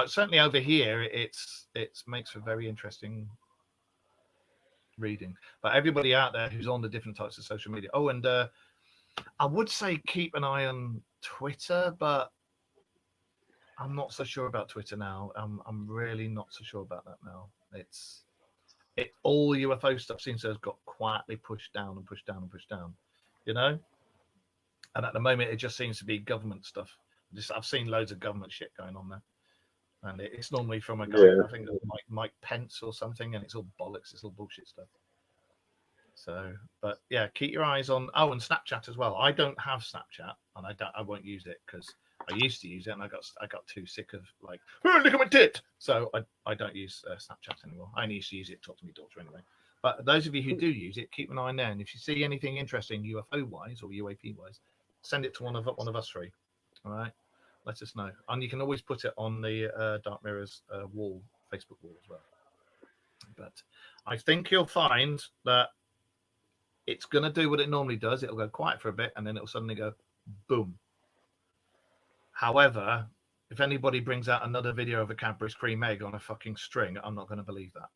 certainly over here, it makes for very interesting reading. But everybody out there who's on the different types of social media. Oh, and I would say keep an eye on Twitter, but I'm not so sure about Twitter now. I'm really not so sure about that now. All UFO stuff seems to have got quietly pushed down and pushed down and pushed down, And at the moment, it just seems to be government stuff. I've seen loads of government shit going on there, and it's normally from a guy, I think Mike Pence or something, and it's all bollocks. It's all bullshit stuff. So, but yeah, keep your eyes on. Oh, and Snapchat as well. I don't have Snapchat, and I won't use it because I used to use it, and I got too sick of like, oh, look at my tit. So I don't use Snapchat anymore. I only used to use it to talk to my daughter anyway. But those of you who do use it, keep an eye on there. And if you see anything interesting UFO wise or UAP wise, send it to one of us three. All right, let us know. And you can always put it on the Dark Mirrors wall, Facebook wall as well. But I think you'll find that it's going to do what it normally does. It'll go quiet for a bit, and then it'll suddenly go boom. However, if anybody brings out another video of a Cadbury's cream egg on a fucking string, I'm not going to believe that.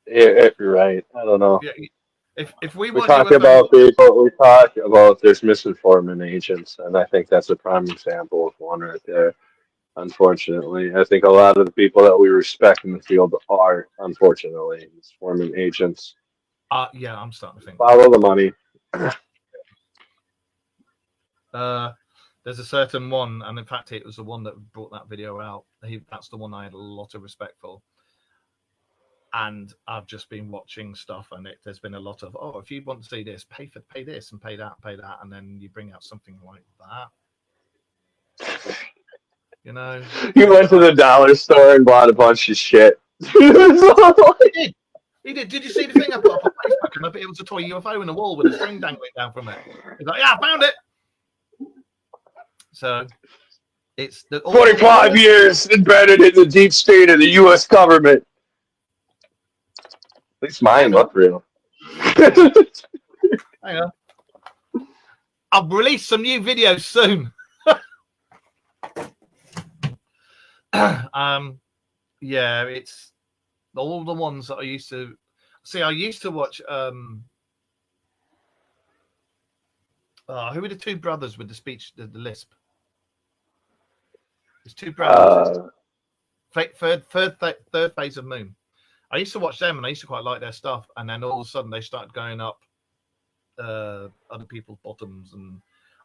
You're right. I don't know. Yeah, if we We want talk UFOs, about people. We talk about there's misinforming agents, and I think that's a prime example of one right there. Unfortunately, I think a lot of the people that we respect in the field are, unfortunately, misinforming agents. yeah, I'm starting to think. Follow the money. There's a certain one, and in fact, it was the one that brought that video out. That's the one I had a lot of respect for. And I've just been watching stuff, and there's been a lot of, oh, if you want to see this, pay this and pay that, and then you bring out something like that. You know, You went to the dollar store and bought a bunch of shit. he did. He did. Did you see the thing I put up on Facebook? And it was a toy UFO in the wall with a string dangling down from it. He's like, yeah, I found it. So it's 25 years embedded in the deep state of the U.S. government. At least mine look real. Hang on. I'll release some new videos soon. Yeah, it's all the ones that I used to see. I used to watch. Who were the two brothers with the speech, the lisp? There's two brothers. Third phase of Moon. I used to watch them, and I used to quite like their stuff. And then all of a sudden, they started going up other people's bottoms, and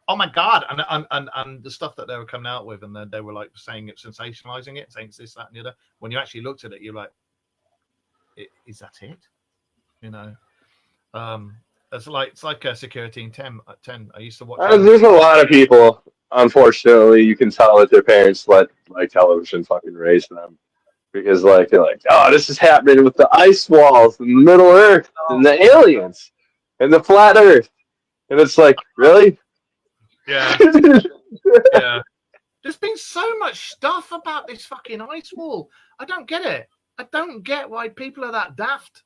oh my god, and the stuff that they were coming out with, and then they were like saying it, sensationalizing it, saying it's this, that, and the other. When you actually looked at it, you're like, is that it? You know, it's like a Security in 10. I used to watch. There's a lot of people. Unfortunately, you can tell that their parents let like television fucking raise them. Because like they're like, oh, this is happening with the ice walls and the Middle Earth and the aliens and the flat Earth, and it's like, really? Yeah, yeah. There's been so much stuff about this fucking ice wall. I don't get it. I don't get why people are that daft.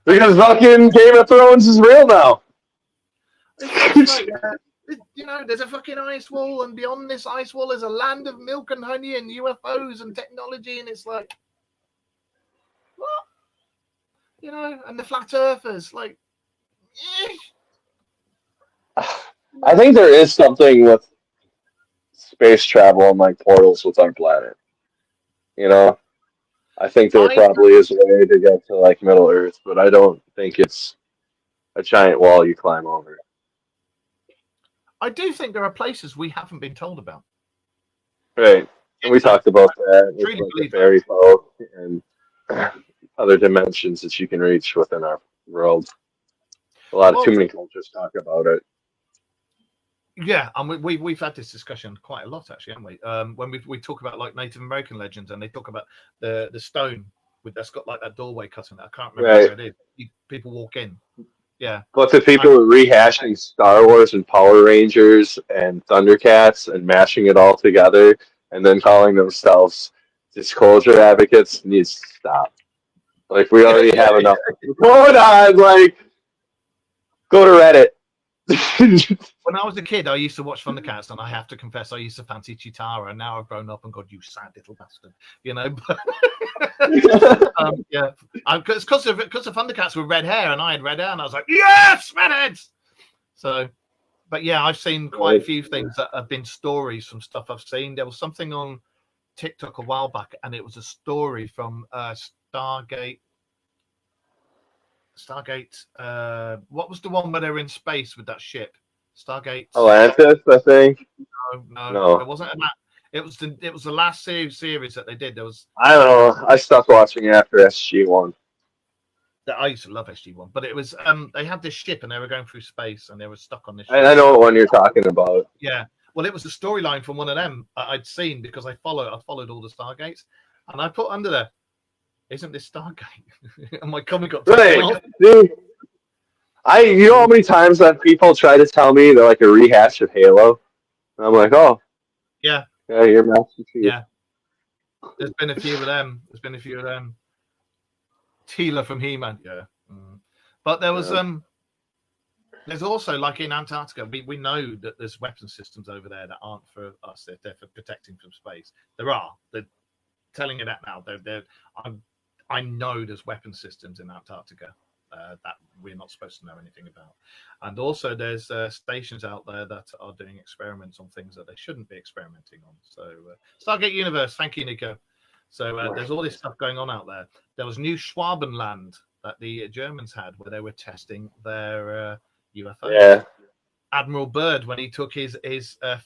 Because fucking Game of Thrones is real now. You know, there's a fucking ice wall, and beyond this ice wall is a land of milk and honey and UFOs and technology, and it's like, what? You know, and the flat earthers, like, I think there is something with space travel and like portals with our planet. You know, I think there probably is a way to get to like Middle Earth, but I don't think it's a giant wall you climb over. I do think there are places we haven't been told about. Right. And we talked about that with like the fairy folk and other dimensions that you can reach within our world. Too many cultures talk about it. Yeah, and we've had this discussion quite a lot, actually, haven't we? When we talk about like Native American legends, and they talk about the stone that's got like that doorway cut in it. I can't remember where it is. People walk in. Yeah. But the people were rehashing Star Wars and Power Rangers and Thundercats and mashing it all together and then calling themselves disclosure advocates needs to stop. Like, we already have enough going on. Like, go to Reddit. When I was a kid, I used to watch Thundercats, and I have to confess, I used to fancy Chitara. And now I've grown up and gone, you sad little bastard, you know. Yeah, because the Thundercats were red hair, and I had red hair, and I was like, yes, redheads. So, but yeah, I've seen quite a few things that have been stories from stuff I've seen. There was something on TikTok a while back, and it was a story from Stargate. What was the one where they were in space with that ship? Stargate Atlantis, I think. No, it wasn't that. It was the last series that they did. There was. I don't know. I stopped watching after SG-1. I used to love SG-1, but it was they had this ship and they were going through space and they were stuck on this ship. I know what one you're talking about. Yeah. Well, it was a storyline from one of them I'd seen because I followed all the Stargates, and I put under there, isn't this Stargate? And my comment got taken off. Dude, you know how many times that people try to tell me they're like a rehash of Halo? And I'm like, oh. Yeah. Yeah, you're Master Chief. Yeah. There's been a few of them. Teela from He-Man. Yeah. But there was there's also, like in Antarctica, we know that there's weapon systems over there that aren't for us. They're for protecting from space. They're telling you that now. I know there's weapon systems in Antarctica that we're not supposed to know anything about. And also there's stations out there that are doing experiments on things that they shouldn't be experimenting on. So Stargate Universe, thank you, Nico. So there's all this stuff going on out there. There was New Schwabenland that the Germans had where they were testing their UFOs. Yeah. Admiral Byrd, when he took his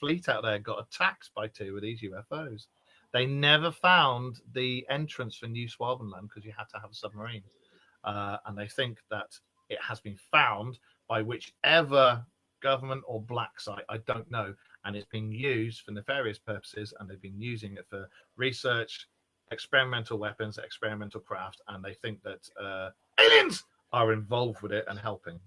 fleet out there, got attacked by 2 of these UFOs. They never found the entrance for New Schwabenland because you had to have a submarine. And they think that it has been found by whichever government or black site, I don't know. And it's been used for nefarious purposes, and they've been using it for research, experimental weapons, experimental craft, and they think that aliens are involved with it and helping.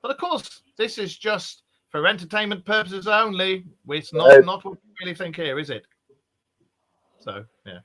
But of course, this is just for entertainment purposes only. It's not what we really think here, is it? So, yeah.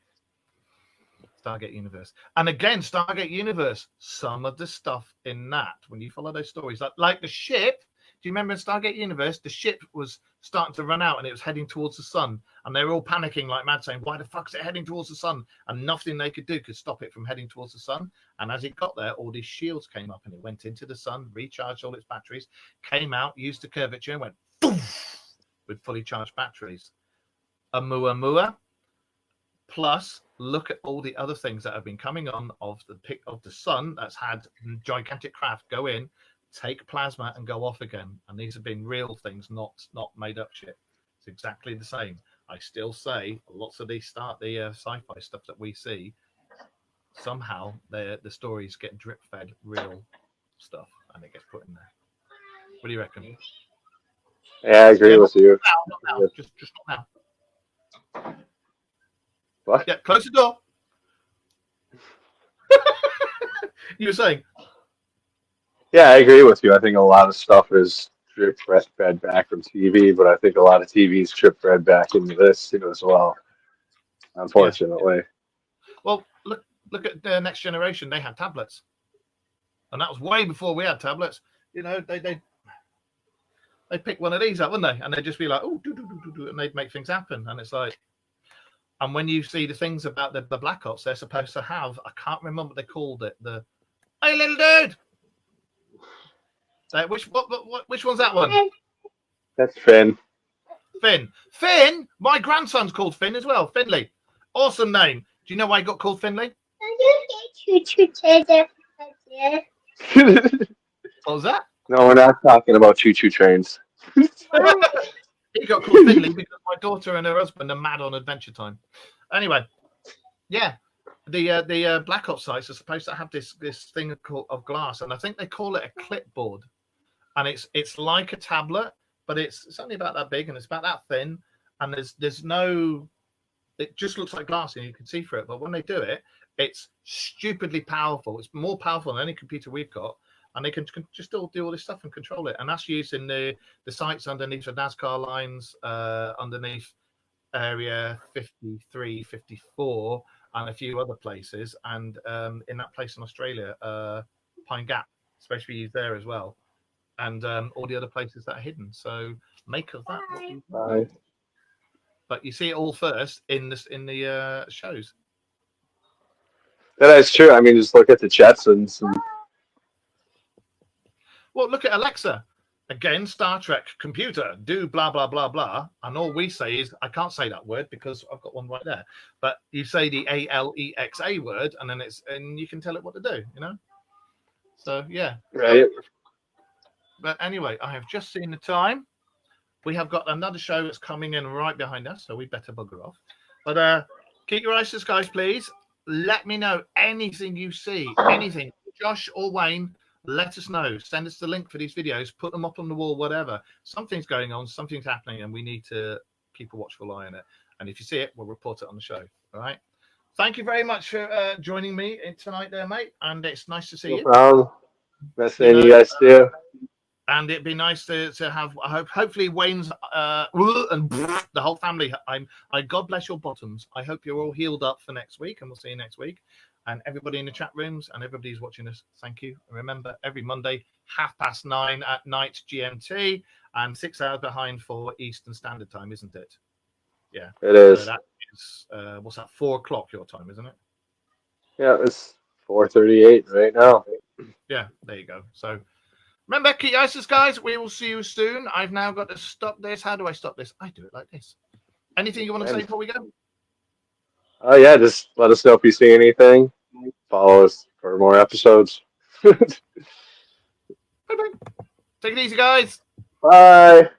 Stargate Universe. And again, Stargate Universe, some of the stuff in that, when you follow those stories, like the ship, do you remember in Stargate Universe, the ship was starting to run out and it was heading towards the sun. And they were all panicking like mad, saying, why the fuck is it heading towards the sun? And nothing they could do could stop it from heading towards the sun. And as it got there, all these shields came up and it went into the sun, recharged all its batteries, came out, used the curvature and went poof, with fully charged batteries. Oumuamua. Plus, look at all the other things that have been coming on of the sun that's had gigantic craft go in, take plasma and go off again. And these have been real things, not made up shit. It's exactly the same. I still say lots of these sci-fi stuff that we see, somehow the stories get drip fed real stuff and it gets put in there. What do you reckon? Yeah, I agree with you. Not now. Just not now. What? Yeah, close the door. You were saying? Yeah, I agree with you. I think a lot of stuff is drip fed back from TV, but I think a lot of TV is drip fed back into this as well. Unfortunately. Yeah. Well, look at the Next Generation. They had tablets, and that was way before we had tablets. They pick one of these up, wouldn't they? And they'd just be like, oh, and they'd make things happen. And it's like, and when you see the things about the Black Ops, they're supposed to have, I can't remember what they called it. Hey, little dude. Which one's that one? That's Finn. Finn. My grandson's called Finn as well. Finley. Awesome name. Do you know why he got called Finley? What was that? No, we're not talking about choo-choo trains. He got called Finley because my daughter and her husband are mad on Adventure Time. Anyway, yeah, the Black Ops sites are supposed to have this thing of glass, and I think they call it a clipboard, and it's like a tablet, but it's only about that big and it's about that thin, and there's no, it just looks like glass and you can see through it. But when they do it, it's stupidly powerful. It's more powerful than any computer we've got. And they can just all do all this stuff and control it. And that's used in the sites underneath the NASCAR lines, underneath Area 53, 54, and a few other places. And in that place in Australia, Pine Gap, especially used there as well. And all the other places that are hidden. So make of that what you want. But you see it all first in the shows. Yeah, that's true. I mean, just look at the Jetsons. Well, look at Alexa. Again, Star Trek computer, do blah, blah, blah, blah. And all we say is, I can't say that word because I've got one right there. But you say the ALEXA word and you can tell it what to do, So, yeah. Right. But anyway, I have just seen the time. We have got another show that's coming in right behind us, so we better bugger off. But keep your eyes to the skies, please. Let me know anything you see, anything. Josh or Wayne, let us know. Send us the link for these videos. Put them up on the wall, whatever. Something's going on. Something's happening, and we need to keep a watchful eye on it. And if you see it, we'll report it on the show. All right? Thank you very much for joining me tonight there, mate. And it's nice to see you. No problem. Best thing you guys do. And it'd be nice to have, hopefully Wayne's and the whole family. God bless your bottoms. I hope you're all healed up for next week, and we'll see you next week. And everybody in the chat rooms and everybody who's watching us, thank you. Remember, every Monday, 9:30 at night GMT, and 6 hours behind for Eastern Standard Time, isn't it? Yeah. It is. So that is, what's that, 4 o'clock your time, isn't it? Yeah, it's 4:38 right now. Yeah, there you go. So remember, keep ISIS, guys. We will see you soon. I've now got to stop this. How do I stop this? I do it like this. Anything you want to say before we go? Oh yeah, just let us know if you see anything. Follow us for more episodes. Bye-bye. Take it easy, guys. Bye.